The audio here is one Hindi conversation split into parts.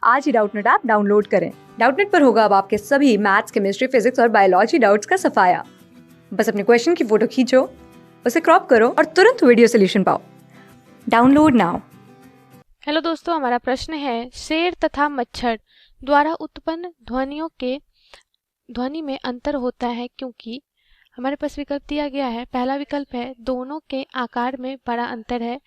आज ही डाउटनेट ऐप डाउनलोड करें। डाउटनेट पर होगा अब आपके सभी मैथ्स, केमिस्ट्री, फिजिक्स और बायोलॉजी डाउट्स का सफाया। बस अपने क्वेश्चन की फोटो खींचो, उसे क्रॉप करो और तुरंत वीडियो सोल्यूशन पाओ। Download now. हेलो दोस्तों, हमारा प्रश्न है शेर तथा मच्छर द्वारा उत्पन्न ध्वनियों के ध्वनि में अंतर होता है क्योंकि हमारे पास विकल्प दिया गया है। पहला विकल्प है दोनों के आकार में बड़ा अंतर है।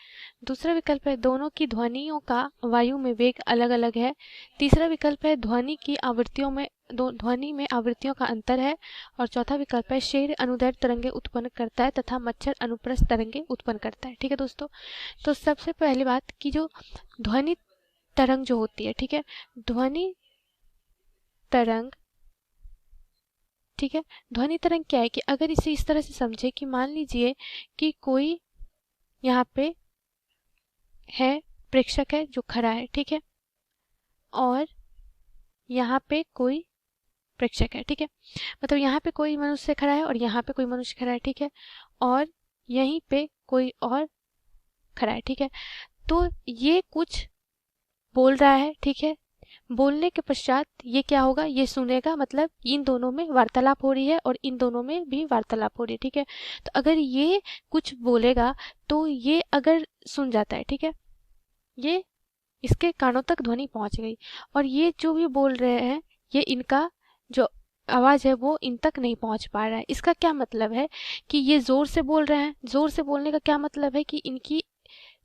दूसरा विकल्प है दोनों की ध्वनियों का वायु में वेग अलग अलग है। तीसरा विकल्प है ध्वनि की आवृत्तियों में ध्वनि में आवृत्तियों का अंतर है। और चौथा विकल्प है शेर अनुदैर्घ्य तरंगे उत्पन्न करता है तथा मच्छर अनुप्रस्थ तरंगे उत्पन्न करता है। ठीक है दोस्तों, तो सबसे पहली बात कि जो ध्वनि तरंग जो होती है, ठीक है, ध्वनि तरंग, ठीक है, ध्वनि तरंग क्या है कि अगर इसे इस तरह से समझे कि मान लीजिए कि कोई यहाँ पे है, प्रेक्षक है जो खड़ा है, ठीक है, और यहाँ पे कोई प्रेक्षक है, ठीक है, मतलब यहाँ पे कोई मनुष्य खड़ा है और यहाँ पे कोई मनुष्य खड़ा है, ठीक है, और यहीं पे कोई और खड़ा है, ठीक है। तो ये कुछ बोल रहा है, ठीक है, बोलने के पश्चात ये क्या होगा, ये सुनेगा, मतलब इन दोनों में वार्तालाप हो रही है और इन दोनों में भी वार्तालाप हो रही है, ठीक है। तो अगर ये कुछ बोलेगा तो ये अगर सुन जाता है, ठीक है, ये इसके कानों तक ध्वनि पहुंच गई और ये जो भी बोल रहे हैं ये इनका जो आवाज है वो इन तक नहीं पहुंच पा रहा है। इसका क्या मतलब है कि ये जोर से बोल रहे हैं। जोर से बोलने का क्या मतलब है कि इनकी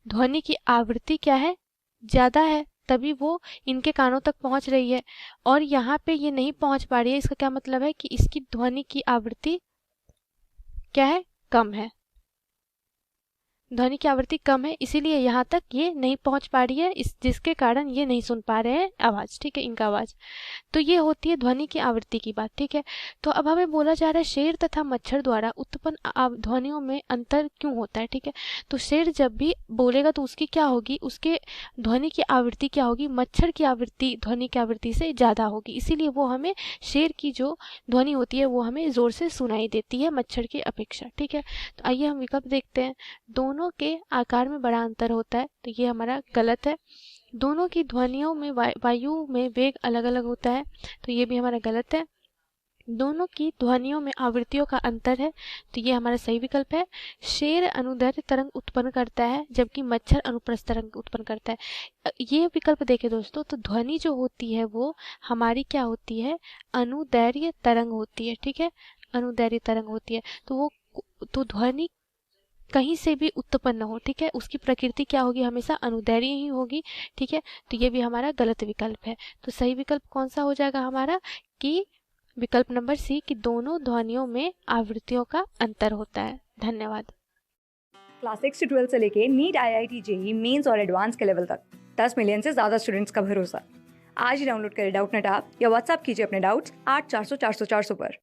ध्वनि की आवृत्ति क्या है, ज्यादा है, तभी वो इनके कानों तक पहुंच रही है। और यहाँ पे ये नहीं पहुंच पा रही है, इसका क्या मतलब है कि इसकी ध्वनि की आवृत्ति क्या है, कम है, ध्वनि की आवृत्ति कम है, इसीलिए यहाँ तक ये नहीं पहुंच पा रही है, इस जिसके कारण ये नहीं सुन पा रहे हैं आवाज, ठीक है, इनका आवाज। तो ये होती है ध्वनि की आवृत्ति की बात, ठीक है। तो अब हमें बोला जा रहा है शेर तथा मच्छर द्वारा उत्पन्न ध्वनियों में अंतर क्यों होता है, ठीक है। तो शेर जब भी बोलेगा तो उसकी क्या होगी, उसके ध्वनि की आवृत्ति क्या होगी, मच्छर की आवृत्ति ध्वनि की आवृत्ति से ज्यादा होगी, इसीलिए वो हमें शेर की जो ध्वनि होती है वो हमें जोर से सुनाई देती है मच्छर की अपेक्षा, ठीक है। तो आइए हम विकल्प देखते हैं। दोनों के आकार में बड़ा अंतर होता है, तो ये हमारा गलत है। दोनों की ध्वनियों में वायु में वेग अलग अलग होता है, तो ये भी हमारा गलत है। दोनों की ध्वनियों में आवृत्तियों का अंतर है, तो ये हमारा सही विकल्प है। शेर अनुदैर्घ्य तरंग उत्पन्न करता है जबकि मच्छर अनुप्रस्थ तरंग उत्पन्न करता है। ये विकल्प देखें दोस्तों, तो ध्वनि जो होती है वो हमारी क्या होती है, अनुदैर्घ्य तरंग होती है, ठीक है, अनुदैर्घ्य तरंग होती है। तो वो तो ध्वनि कहीं से भी उत्पन्न हो, ठीक है, उसकी प्रकृति क्या होगी, हमेशा अनुदैर्घ्य ही होगी, ठीक है। तो ये भी हमारा गलत विकल्प है। तो सही विकल्प कौन सा हो जाएगा हमारा, कि विकल्प नंबर सी, कि दोनों ध्वनियों में आवृत्तियों का अंतर होता है। धन्यवाद। क्लास 6 से 12 से लेके नीट, IIT, JEE मेंस और एडवांस के लेवल तक 10 मिलियन से ज्यादा स्टूडेंट्स का भरोसा। आज ही डाउनलोड करें डाउटनेट ऐप या व्हाट्सएप कीजिए अपने डाउट्स 8400 400 400 पर।